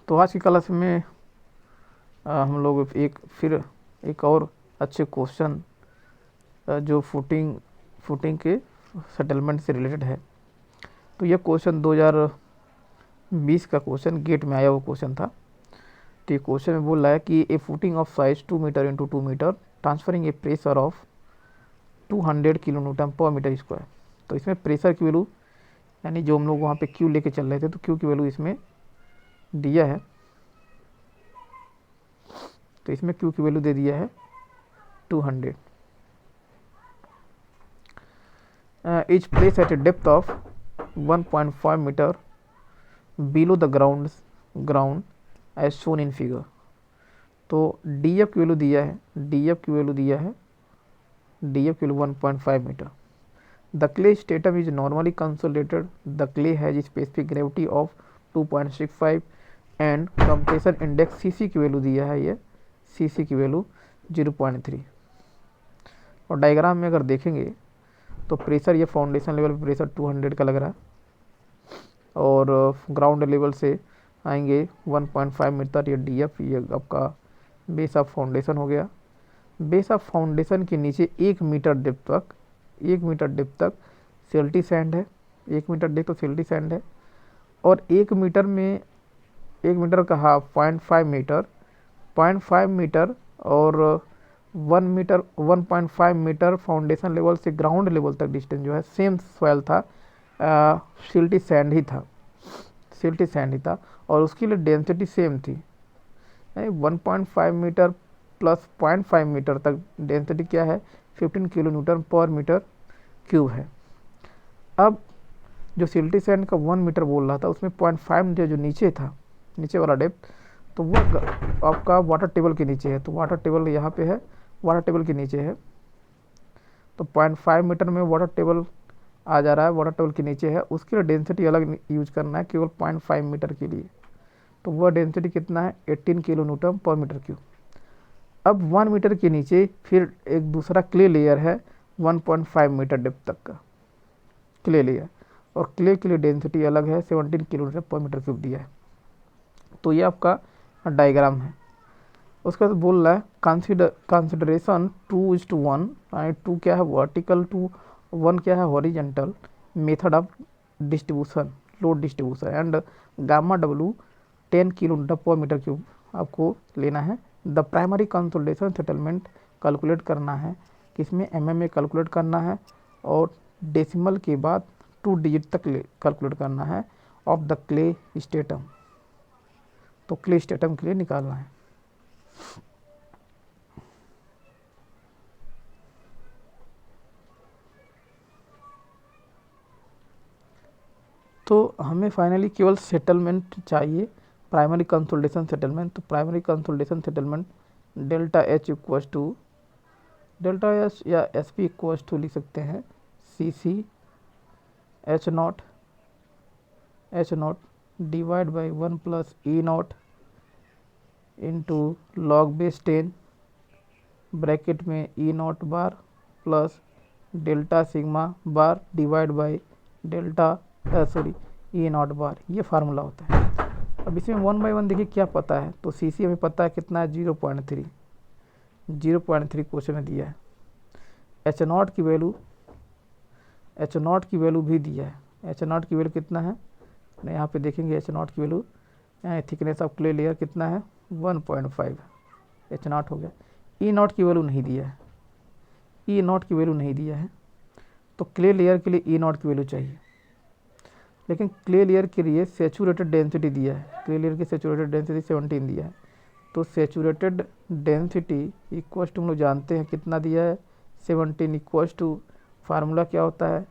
तो आज की क्लास में हम लोग एक और अच्छे क्वेश्चन जो फुटिंग के सेटलमेंट से रिलेटेड है। तो यह क्वेश्चन 2020 का क्वेश्चन गेट में आया हुआ क्वेश्चन था। तो ये क्वेश्चन में बोल रहा है कि a footing of size 2 metre into 2 metre transferring a pressure of 200 kilo newton per metre square. तो इसमें प्रेशर की वैल्यू यानी जो हम लोग वहाँ पे क्यू लेके चल रहे थे, तो क्यू की वैल्यू इसमें दिया है। तो इसमें क्यू की वैल्यू दे दिया है 200। Is place at a depth of 1.5 metre below the ground as shown in figure. तो डी एफ की वैल्यू दिया है, डी एफ की value 1.5 metre. The clay stratum is normally consolidated. The clay has specific gravity of 2.65 and compression index CC की value दिया है, ये CC की वैल्यू 0.3। और डायग्राम में अगर देखेंगे तो प्रेशर ये फाउंडेशन लेवल पे प्रेशर 200 का लग रहा है और ग्राउंड लेवल से आएंगे 1.5 मीटर। ये डी एफ ये आपका बेस ऑफ फाउंडेशन हो गया। बेस ऑफ फाउंडेशन के नीचे 1 मीटर डेप्थ तक सिल्टी सैंड है। 1 मीटर डेप्थ तो सिल्टी सैंड है। और 1 मीटर का हाफ 0.5 मीटर और 1.5 मीटर फाउंडेशन लेवल से ग्राउंड लेवल तक डिस्टेंस जो है सेम सॉइल था, सिल्टी सैंड ही था और उसके लिए डेंसिटी सेम थी। 1.5 मीटर प्लस 0.5 मीटर तक डेंसिटी क्या है, 15 kilo newton per metre cube है। अब जो सिल्टी सैंड का 1 मीटर बोल रहा था उसमें 0.5 मीटर जो नीचे वाला डेप्थ, तो वो आपका वाटर टेबल के नीचे है। तो वाटर टेबल यहाँ पे है, वाटर टेबल के नीचे है। तो 0.5 मीटर में वाटर टेबल आ जा रहा है, वाटर टेबल के नीचे है। उसके लिए डेंसिटी अलग यूज करना है केवल 0.5 मीटर के लिए। तो वह डेंसिटी कितना है, 18 kilo newton per metre cube. अब 1 मीटर के नीचे फिर एक दूसरा क्ले लेयर है 1.5 मीटर डेप्थ तक का क्ले लेयर, और क्ले के लिए डेंसिटी अलग है, 17 kilo newton per metre cube दिया है। तो ये आपका डायग्राम है। उसके बाद बोल रहा है कंसिडरेशन 2:1, 2 क्या है वर्टिकल, 1 क्या है horizontal method of distribution, load distribution and gamma W 10 kilo newton per metre cube आपको लेना है। The primary consolidation settlement calculate करना है, किसमें एमएम में कैलकुलेट करना है और डेसिमल के बाद 2 डिजिट तक कैलकुलेट करना है ऑफ द क्ले स्टेटम। तो क्ले स्टेटम के लिए निकालना है। तो हमें फाइनली केवल सेटलमेंट चाहिए, प्राइमरी कंसोलिडेशन सेटलमेंट। तो primary consolidation settlement delta H equals to delta H या एस पी इक्वल्स टू लिख सकते हैं C C H not divide by 1 plus E not into log base 10 bracket में E not bar plus delta sigma bar divide by delta E not bar. ये formula होता है। अब इसमें 1 by 1 देखिए क्या पता है। तो सी सी हमें पता है कितना है, 0.3 क्वेश्चन में दिया है। एच नॉट की वैल्यू भी दिया है। एच नॉट की वैल्यू कितना है, यहाँ पे देखेंगे एच नॉट की value, thickness of clay layer कितना है 1.5, एच नॉट हो गया। ई नॉट की वैल्यू नहीं दिया है, तो क्ले लेयर के लिए ई नॉट की वैल्यू चाहिए। लेकिन क्ले लेयर के लिए सेचूरेटेड डेंसिटी दिया है, क्ले लेयर की सेचूरेटेड डेंसिटी 17 दिया है। तो सेचूरेटेड डेंसिटी इक्वल्स टू हम लोग जानते हैं कितना दिया है 17, इक्वल्स टू फार्मूला क्या होता है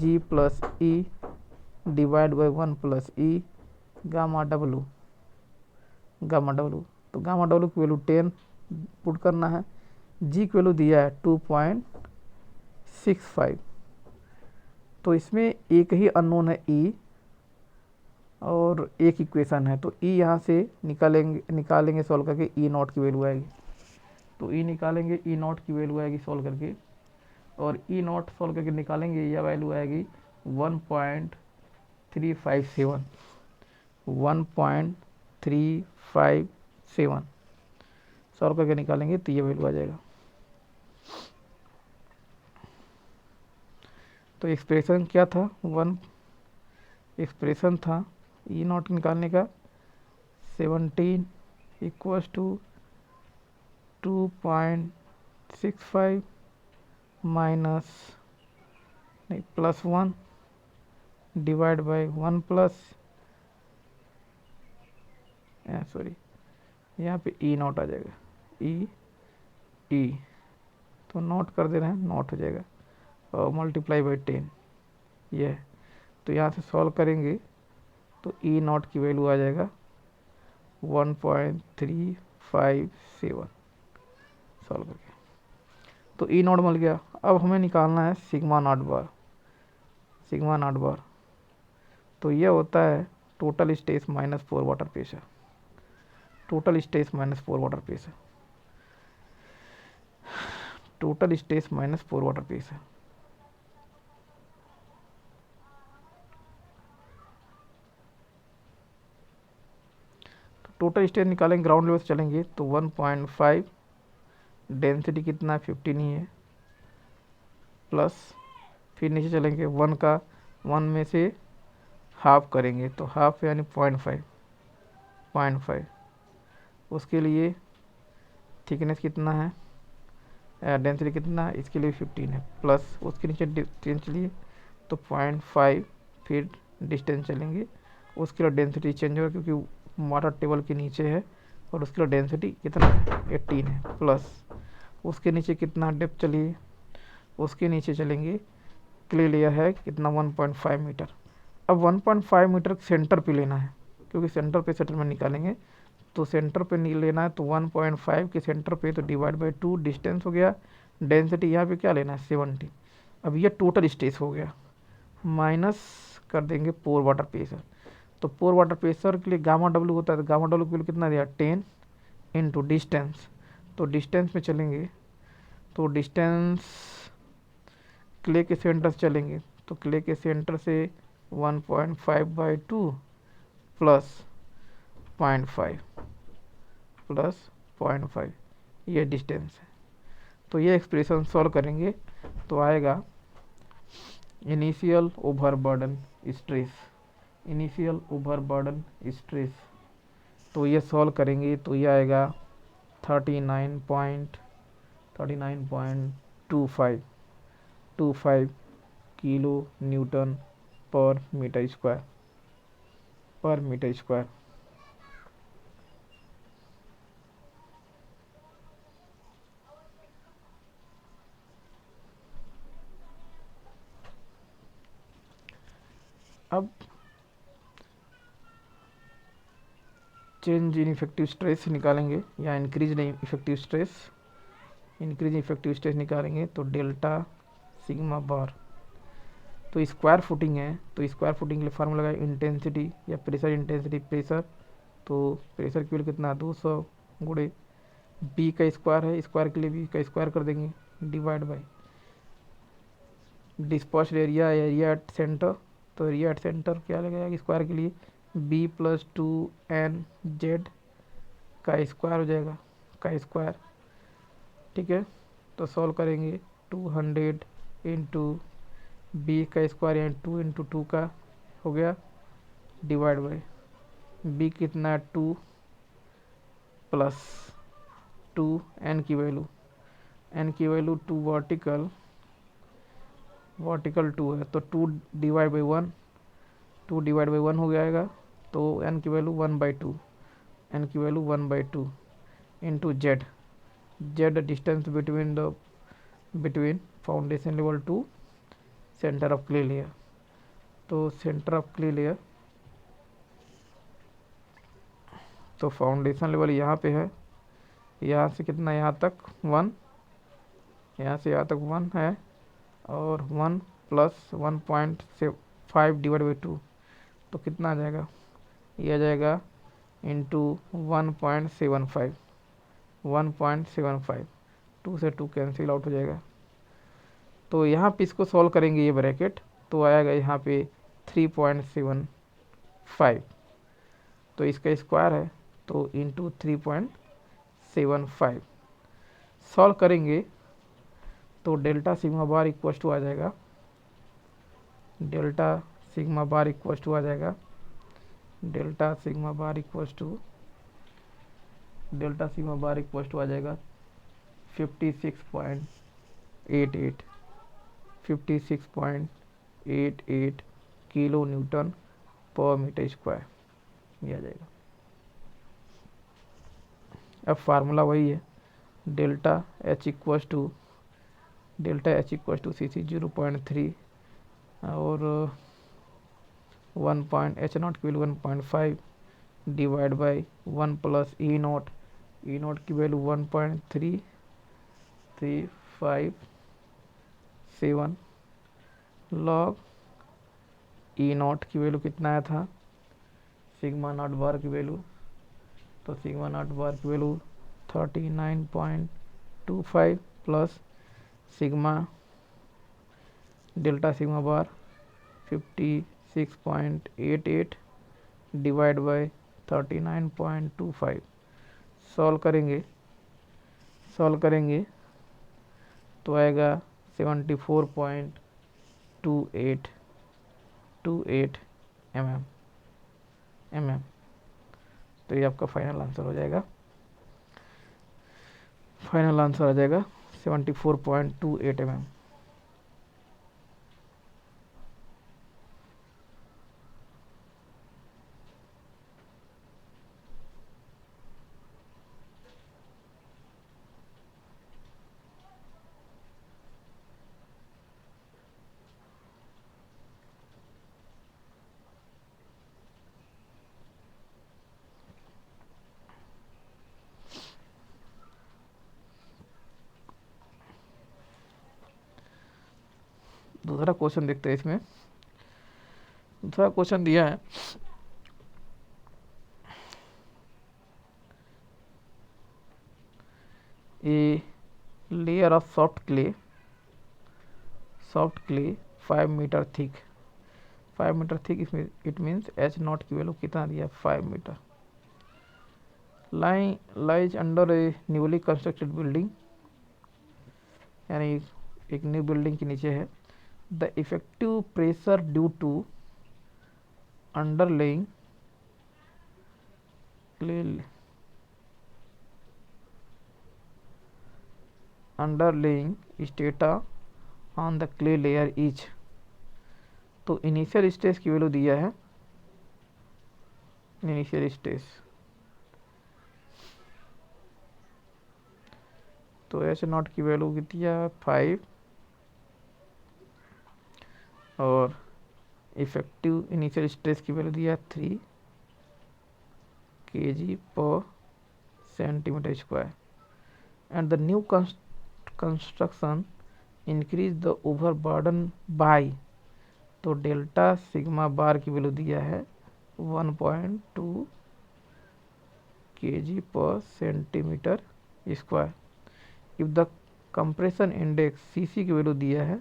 G plus E divide by 1 plus E gamma W. तो गामा डब्लू की वैल्यू 10 पुट करना है। जी की वैल्यू दिया है 2.65। तो इसमें एक ही अननोन है ई और एक इक्वेशन है। तो ई यहाँ से निकालेंगे सॉल्व करके, ई नॉट की वैल्यू आएगी। तो ई निकालेंगे, ई नॉट की वैल्यू आएगी सॉल्व करके, और ई नॉट सॉल्व करके निकालेंगे, यह वैल्यू आएगी 1.357 1.357 सॉल्व करके निकालेंगे तो ये वैल्यू आ जाएगा। तो एक्सप्रेशन क्या था, एक्सप्रेशन था ई नॉट निकालने का 17 इक्वल्स टू 2.65 माइनस नहीं +1 डिवाइड बाई 1 प्लस सॉरी यहाँ पे ई नॉट आ जाएगा, ई तो नोट कर दे रहे हैं, नोट हो जाएगा और मल्टीप्लाई बाई 10 ये है। तो यहाँ से सॉल्व करेंगे तो ई नॉट की वैल्यू आ जाएगा 1.357 सॉल्व करके। तो ई नॉट मिल गया। अब हमें निकालना है sigma not bar. Sigma not bar तो यह होता है total stress minus 4 water pressure, total stress minus 4 water pressure, total stress minus 4 water pressure. तो टोटल स्ट्रेस निकालेंगे, ग्राउंड लेवल से चलेंगे तो 1.5, डेंसिटी कितना है 15 ही है, प्लस फिर नीचे चलेंगे 1 में से हाफ करेंगे तो हाफ यानी 0.5, उसके लिए थिकनेस कितना है, डेंसिटी कितना है, इसके लिए 15 है, प्लस उसके नीचे डिस्टेंस चलिए तो 0.5, फिर डिस्टेंस चलेंगे उसके लिए डेंसिटी चेंज होगा क्योंकि वाटर टेबल के नीचे है और उसके लिए डेंसिटी कितना है 18 है, प्लस उसके नीचे कितना डेप्थ चलिए, उसके नीचे चलेंगे क्ले लेयर है कितना 1.5 मीटर। अब 1.5 मीटर सेंटर पे लेना है क्योंकि सेंटर पे सेटलमेंट निकालेंगे तो सेंटर पे नहीं लेना है तो 1.5 के सेंटर पे तो डिवाइड बाई 2 डिस्टेंस हो गया, डेंसिटी यहाँ पे क्या लेना है 70। अब ये टोटल स्ट्रेस हो गया, माइनस कर देंगे पोर वाटर प्रेशर। तो पोर वाटर प्रेशर के लिए गामा डब्ल्यू होता है तो गामा डब्ल्यू के लिए कितना दिया 10 इंटू डिस्टेंस। तो डिस्टेंस में चलेंगे तो डिस्टेंस क्ले के सेंटर से चलेंगे तो क्ले के सेंटर से 1.5/2 प्लस 0.5 प्लस 0.5 ये डिस्टेंस है। तो ये एक्सप्रेशन सॉल्व करेंगे तो आएगा initial overburden stress, initial overburden stress. तो ये सॉल्व करेंगे तो ये आएगा 39.25 kilo newton per metre square, पर मीटर स्क्वायर। अब चेंज इन इफेक्टिव स्ट्रेस निकालेंगे या increase in effective stress, increase in effective stress निकालेंगे तो डेल्टा सिग्मा बार। तो स्क्वायर फुटिंग है तो स्क्वायर फुटिंग के लिए फार्मूला है इंटेंसिटी या प्रेशर इंटेंसिटी प्रेशर। तो प्रेशर की वैल्यू कितना 200 गुणे बी का स्क्वायर है, स्क्वायर के लिए बी का स्क्वायर कर देंगे divide by dispersed area, area at centre. तो एरिया एट सेंटर क्या लगेगा स्क्वायर के लिए बी प्लस 2NZ का स्क्वायर हो जाएगा, का स्क्वायर। ठीक है तो सॉल्व करेंगे 200 इंटू बी का स्क्वायर यानी 2 इंटू 2 का हो गया डिवाइड बाई बी कितना 2 प्लस 2 एन की वैल्यू, एन की वैल्यू 2 वर्टिकल 2 है तो 2 डिवाइड बाई 1, 2 डिवाइड बाई 1 हो जाएगा तो एन की वैल्यू 1/2, एन की value 1/2 into Z, Z distance between foundation level to centre of clay layer. तो सेंटर ऑफ क्ले लेयर तो फाउंडेशन लेवल यहाँ पे है, यहाँ से कितना यहाँ तक 1, यहाँ से यहाँ तक 1 है और 1 प्लस 1.5 डिवाइड बाई 2 तो कितना आ जाएगा, ये आ जाएगा इंटू 1.75, 1.75, 2 से 2 कैंसिल आउट हो जाएगा। तो यहाँ पे इसको सॉल्व करेंगे ये ब्रैकेट तो आएगा यहाँ पे 3.75 तो इसका स्क्वायर है तो इंटू 3.75। सॉल्व करेंगे तो delta sigma bar equal to आ जाएगा, delta sigma bar equal to आ जाएगा, delta sigma bar equal to, delta sigma bar equal to आ जाएगा 56.88, 56.88 kilo newton per metre square ये आ जाएगा। अब फार्मूला वही है, delta H equal to C C 0.3 और 1 एच नॉट की value 1.5 divide by 1 plus E not की वैल्यू 1.3357 लॉग ई नॉट की वैल्यू कितना आया था, सिग्मा नॉट बार की वैल्यू, तो सिग्मा नॉट बार की value 39.25 plus sigma delta sigma bar 56.88 divide by 39.25। Solve करेंगे तो आएगा 74.28 mm। तो ये आपका फाइनल आंसर हो जाएगा, फाइनल आंसर आ जाएगा 74.28 mm। दूसरा क्वेश्चन देखते हैं। इसमें दूसरा क्वेश्चन दिया है, a layer of soft clay 5 metre thick, 5 metre thick, इसमें इट मीन्स एच नॉट की वैल्यू कितना दिया, 5 metre, lies under a newly constructed building, यानी एक न्यू बिल्डिंग के नीचे है। The effective pressure due to underlying strata on the clay layer each, तो इनिशियल स्ट्रेस की वैल्यू दिया है, इनिशियल स्ट्रेस तो एच नॉट की वैल्यू कितनी है 5 और इफेक्टिव इनिशियल स्ट्रेस की वैल्यू दिया 3 kg पर centimetre square and the new construction increase the over burden bye, तो डेल्टा सिग्मा बार की वैल्यू दिया है 1.2 kg पर centimetre square. If the compression index CC की वैल्यू दिया है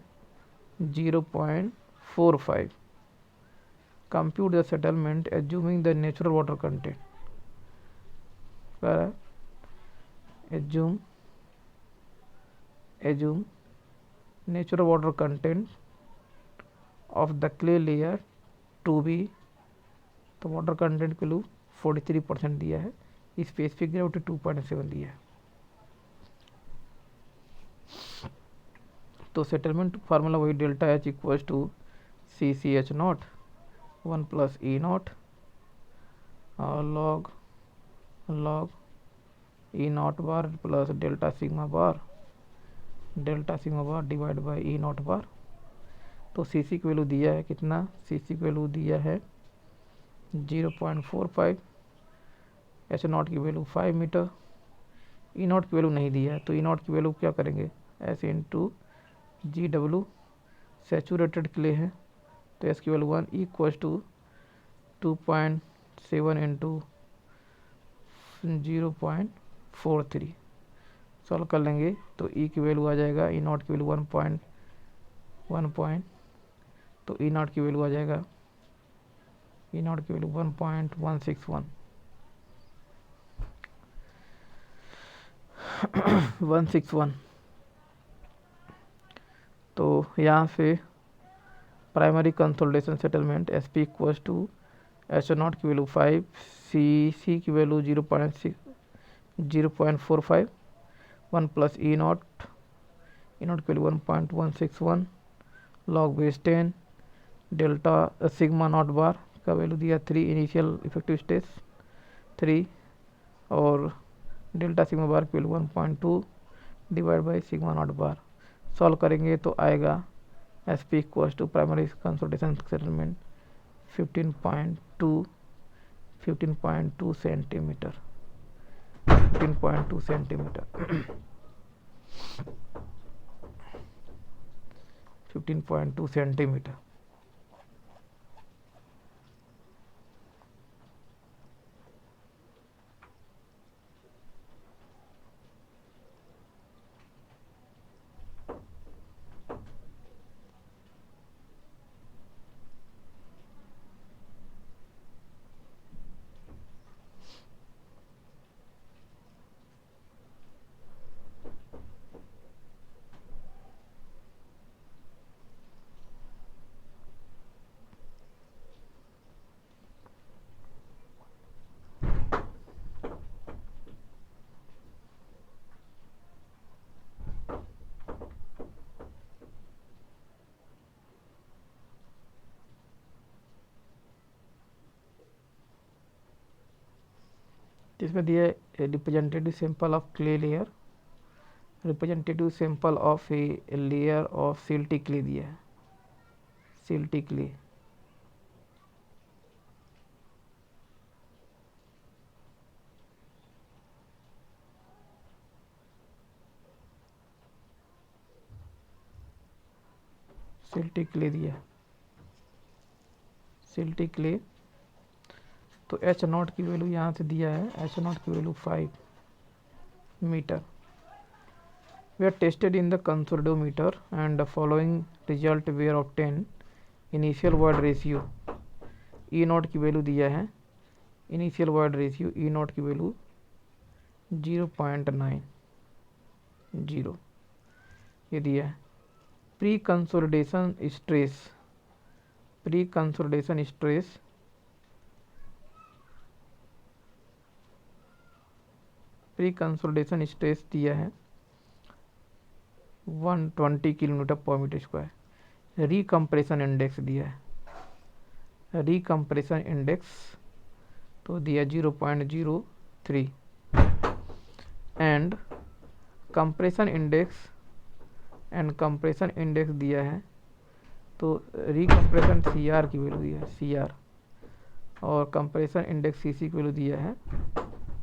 0.45, compute the settlement assuming the natural water content, assume natural water content of the clay layer to be, तो water content की value 43% दिया है, स्पेसिफिक ग्रेविटी 2.7 दिया है। तो सेटलमेंट फार्मूला वही, delta H equal to C C H not 1 plus E not log E not bar plus delta sigma bar divide by E not bar. तो C C की value दिया है कितना, सी C की वैल्यू दिया है 0.45, H not की value 5 metre, E not की वैल्यू नहीं दिया है, तो ई नॉट की वैल्यू क्या करेंगे, S into G W, saturated clay है तो एस की value 1 equal to 2.7 into 0.43। Solve कर लेंगे तो ई की वैल्यू आ जाएगा, ई नॉट की वैल्यू 1 तो ई नॉट की वैल्यू आ जाएगा, ई नॉट की वैल्यू 1.161 161। तो यहाँ से primary consolidation settlement S P equals to H not की वैल्यू 5, सी की वैल्यू 0.45, 1 प्लस ई नॉट की value 1.161 log base 10, delta sigma not bar का वैल्यू दिया 3 इनिशियल इफेक्टिव स्टेज 3, और डेल्टा सिग्मा बार की value 1.2 divide by sigma not bar. Solve करेंगे तो आएगा S P equals to primary consolidation settlement 15.2 centimetre 15.2 centimetre 15.2 centimetre. इसमें दिया है representative sample of clay layer, representative sample of a layer of silty clay दिया है, silty clay. Silty clay दिया है, सिल्टी क्ले। तो एच नॉट की value यहाँ से दिया है, एच नॉट की value 5 metre. We are tested in the consolidometer and the following result we are obtain. Initial void ratio e not की वैल्यू दिया है, initial void ratio e not की वैल्यू 0.90 ये दिया है। Pre consolidation stress, pre consolidation stress pre consolidation stress दिया है 120 kilometre पर मीटर स्क्वायर। रिकम्प्रेशन इंडेक्स दिया है, रिकम्प्रेशन इंडेक्स तो दिया 0.03 एंड कंप्रेशन इंडेक्स दिया है। तो रिकम्प्रेशन सी आर की वैल्यू दिया है, सी आर, और कंप्रेशन इंडेक्स सी सी की वैल्यू दिया है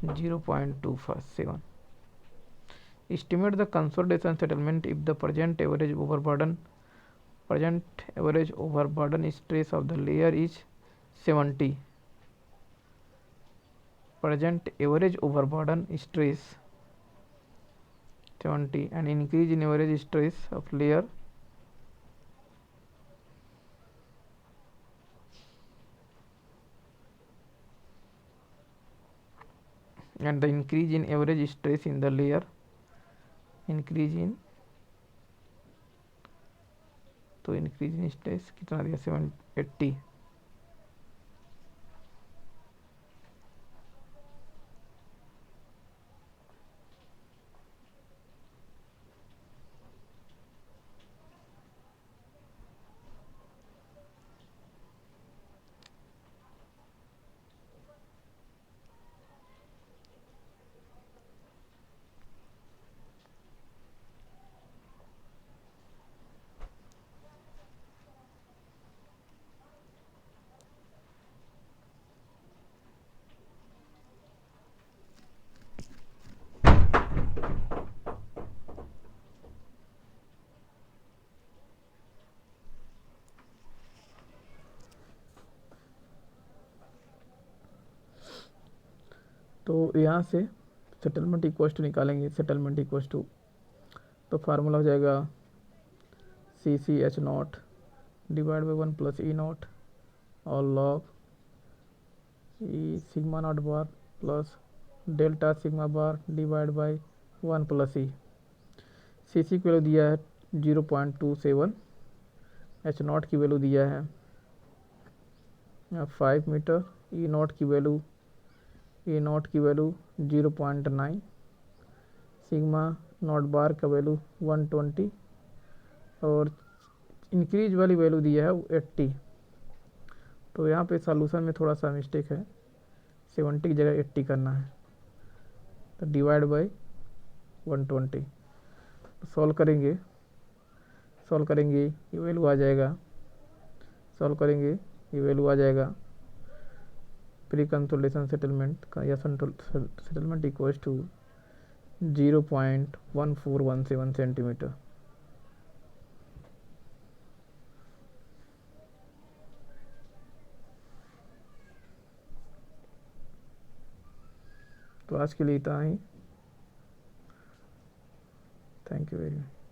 0.257। Estimate the consolidation settlement if the present average overburden stress of the layer is 70. Present average overburden stress 70 and increase in average stress of layer and the increase in average stress in the layer, increase in stress कितना दिया 780। तो यहाँ से settlement equal to निकालेंगे, settlement equal to, तो formula हो जाएगा C C H not divide by 1 plus E naught और log e sigma not bar plus delta sigma bar divide by 1 plus e. C C की value दिया है 0.27, H not की value दिया है 5 मीटर, ई नॉट की value 0.9, sigma not bar का value 120 और इंक्रीज वाली वैल्यू दिया है 80। तो यहाँ पे सॉल्यूशन में थोड़ा सा मिस्टेक है, 70 की जगह 80 करना है, तो डिवाइड बाय 120। सॉल्व करेंगे ये वैल्यू आ जाएगा, सॉल्व करेंगे ये वैल्यू आ जाएगा प्री कंसोलिडेशन सेटलमेंट का, या सेटलमेंट इक्वल्स टू 0.1417 सेंटीमीटर। तो आज के लिए इतना ही। Thank you very much.